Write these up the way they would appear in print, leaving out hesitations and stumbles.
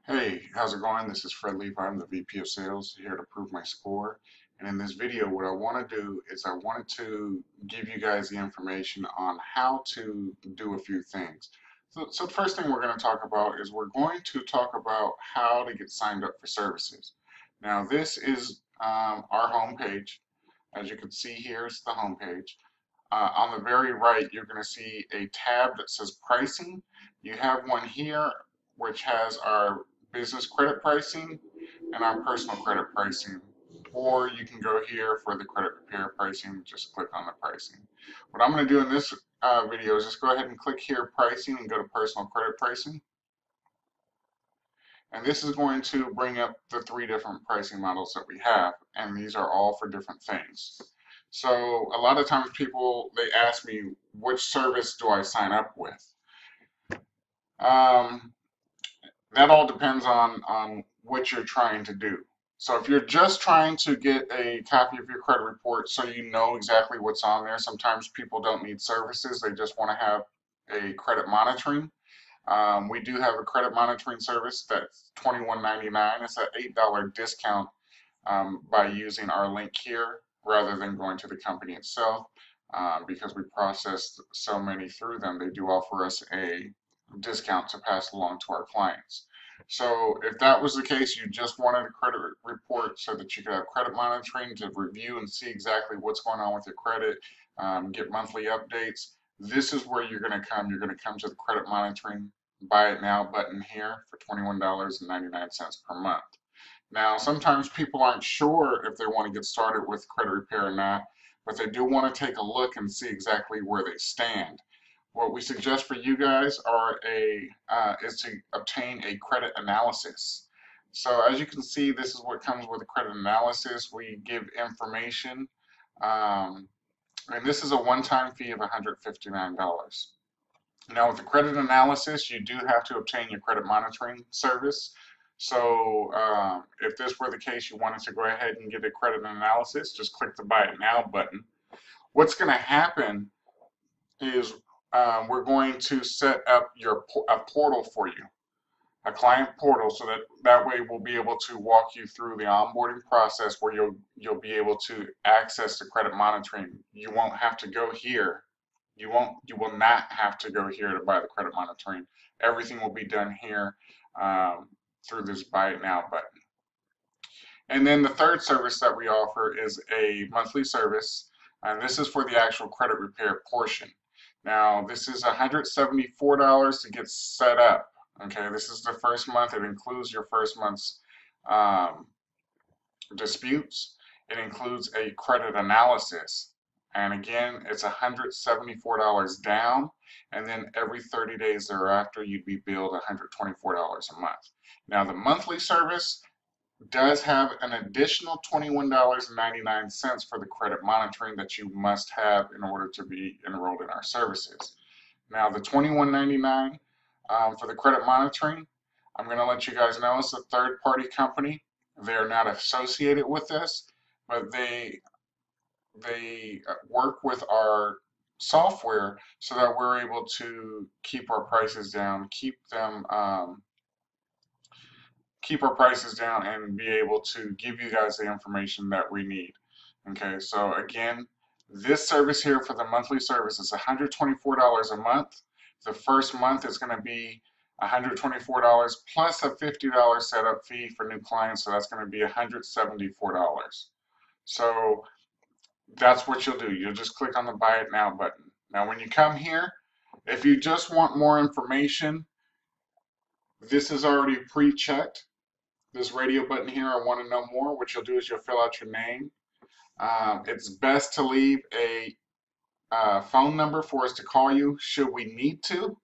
Hey, how's it going? This is Fred Levi. I'm the VP of Sales here to prove my score. And in this video, what I want to do is I wanted to give you guys the information on how to do a few things. So the first thing we're going to talk about is we're going to talk about how to get signed up for services. Now, this is our home page. As you can see here, it's the home page. On the very right, you're going to see a tab that says pricing. You have one here which has our business credit pricing and our personal credit pricing. Or you can go here for the credit repair pricing, just click on the pricing. What I'm going to do in this video is just go ahead and click here pricing and go to personal credit pricing. And this is going to bring up the three different pricing models that we have, and these are all for different things. So a lot of times they ask me, which service do I sign up with? Um, that all depends on what you're trying to do. So if you're just trying to get a copy of your credit report so you know exactly what's on there, sometimes people don't need services, they just want to have a credit monitoring. We do have a credit monitoring service that's $21.99. It's an $8 discount by using our link here rather than going to the company itself. Because we process so many through them, they do offer us a discount to pass along to our clients. So if that was the case, you just wanted a credit report so that you could have credit monitoring to review and see exactly what's going on with your credit, get monthly updates, this is where you're going to come. You're going to come to the credit monitoring buy it now button here for $21.99 per month. Now, sometimes people aren't sure if they want to get started with credit repair or not, but they do want to take a look and see exactly where they stand. What we suggest for you guys is to obtain a credit analysis. So as you can see, this is what comes with a credit analysis. We give information, and this is a one-time fee of $159. Now, with the credit analysis, you do have to obtain your credit monitoring service. So if this were the case, you wanted to go ahead and get a credit analysis, just click the Buy It Now button. What's going to happen is we're going to set up a portal for you, a client portal, so that way we'll be able to walk you through the onboarding process where you'll be able to access the credit monitoring. You won't have to go here. You will not have to go here to buy the credit monitoring. Everything will be done here through this Buy It Now button. And then the third service that we offer is a monthly service, and this is for the actual credit repair portion. Now, this is $174 to get set up. Okay, this is the first month. It includes your first month's disputes. It includes a credit analysis. And again, it's $174 down, and then every 30 days thereafter, you'd be billed $124 a month. Now, the monthly service does have an additional $21.99 for the credit monitoring that you must have in order to be enrolled in our services. Now, the $21.99 for the credit monitoring, I'm going to let you guys know it's a third-party company. They're not associated with us, but they work with our software so that we're able to keep our prices down, keep our prices down, and be able to give you guys the information that we need. Okay, so again, this service here for the monthly service is $124 a month. The first month is going to be $124 plus a $50 setup fee for new clients, so that's going to be $174. So that's what you'll do. You'll just click on the Buy It Now button. Now, when you come here, if you just want more information, this is already pre-checked. This radio button here, I want to know more. What you'll do is you'll fill out your name. It's best to leave a phone number for us to call you should we need to.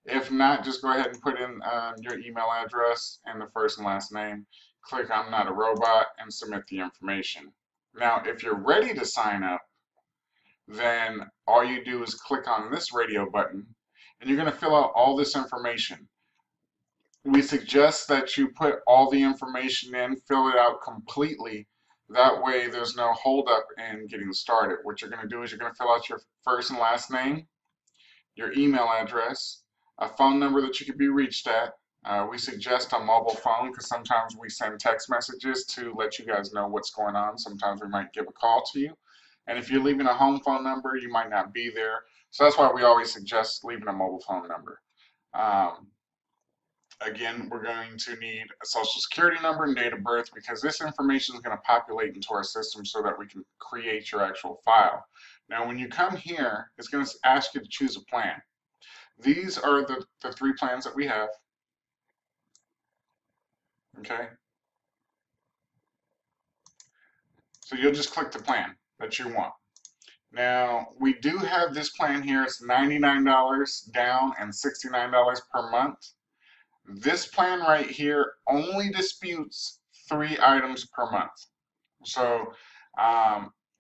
If not, just go ahead and put in your email address and the first and last name. Click I'm Not a Robot and submit the information. Now, if you're ready to sign up, then all you do is click on this radio button and you're going to fill out all this information. We suggest that you put all the information in, fill it out completely. That way there's no holdup in getting started. What you're going to do is you're going to fill out your first and last name, your email address, a phone number that you can be reached at, We suggest a mobile phone because sometimes we send text messages to let you guys know what's going on. Sometimes we might give a call to you. And if you're leaving a home phone number, you might not be there. So that's why we always suggest leaving a mobile phone number. Um, Again, we're going to need a social security number and date of birth because this information is going to populate into our system so that we can create your actual file. Now, when you come here, it's going to ask you to choose a plan. These are the three plans that we have. Okay. So you'll just click the plan that you want. Now, we do have this plan here. It's $99 down and $69 per month. This plan right here only disputes 3 items per month. So,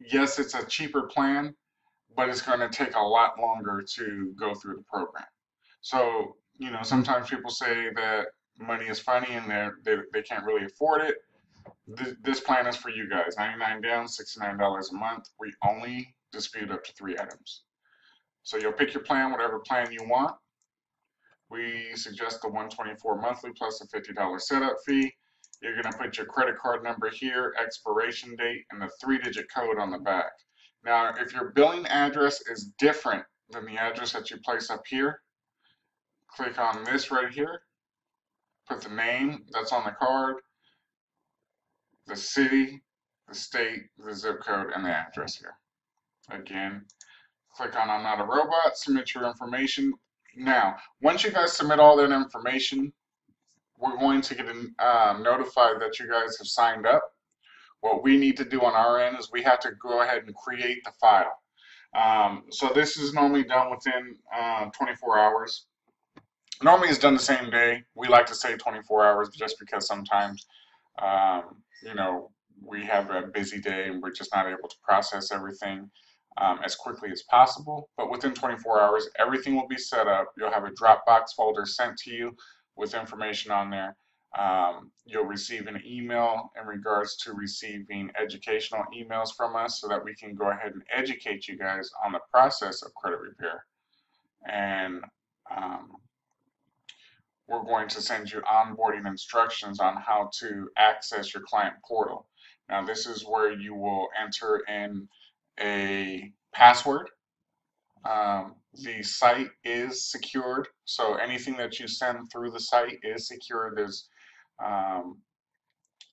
yes, it's a cheaper plan, but it's going to take a lot longer to go through the program. So, sometimes people say that money is funny and they can't really afford it. This plan is for you guys. 99 down, $69 a month. We only dispute up to 3 items. So you'll pick your plan, whatever plan you want. We suggest the 124 monthly plus a $50 setup fee. You're going to put your credit card number here, expiration date, and the 3-digit code on the back. Now, if your billing address is different than the address that you place up here, click on this right here, put the name that's on the card, the city, the state, the zip code, and the address here. Again, click on I'm not a robot, submit your information. Now, once you guys submit all that information, we're going to get notified that you guys have signed up. What we need to do on our end is we have to go ahead and create the file. So this is normally done within 24 hours. Normally it's done the same day. We like to say 24 hours just because sometimes, you know, we have a busy day and we're just not able to process everything as quickly as possible. But within 24 hours, everything will be set up. You'll have a Dropbox folder sent to you with information on there. You'll receive an email in regards to receiving educational emails from us so that we can go ahead and educate you guys on the process of credit repair. And we're going to send you onboarding instructions on how to access your client portal. Now, this is where you will enter in a password. The site is secured, so anything that you send through the site is secure. There's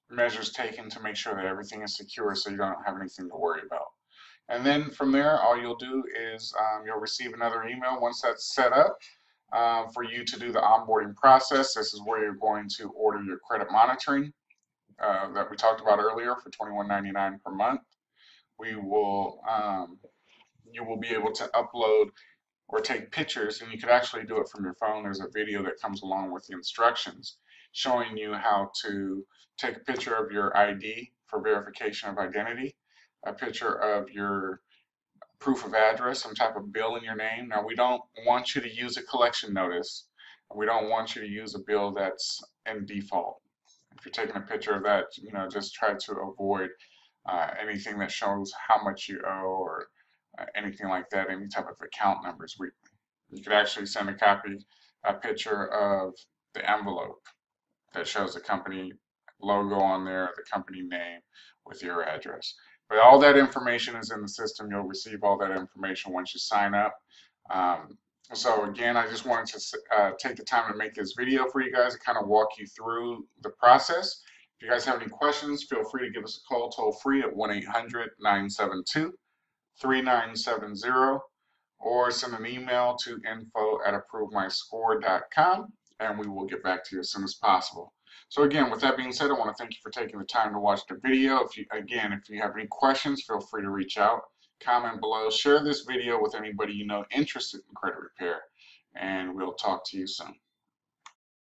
measures taken to make sure that everything is secure so you don't have anything to worry about. And then from there, all you'll do is you'll receive another email once that's set up for you to do the onboarding process. This is where you're going to order your credit monitoring that we talked about earlier for $21.99 per month. We will, you will be able to upload or take pictures, and you could actually do it from your phone. There's a video that comes along with the instructions showing you how to take a picture of your ID for verification of identity, a picture of your proof of address, some type of bill in your name. Now, we don't want you to use a collection notice. We don't want you to use a bill that's in default. If you're taking a picture of that, just try to avoid anything that shows how much you owe or anything like that, any type of account numbers. You could actually send a picture of the envelope that shows the company logo on there, the company name with your address. But all that information is in the system. You'll receive all that information once you sign up. So again, I just wanted to take the time to make this video for you guys to kind of walk you through the process. If you guys have any questions, feel free to give us a call toll free at 1-800-972-3970 or send an email to info@approvemyscore.com and we will get back to you as soon as possible. So again, with that being said, I want to thank you for taking the time to watch the video. If you have any questions, feel free to reach out, comment below, share this video with anybody you know interested in credit repair, and we'll talk to you soon.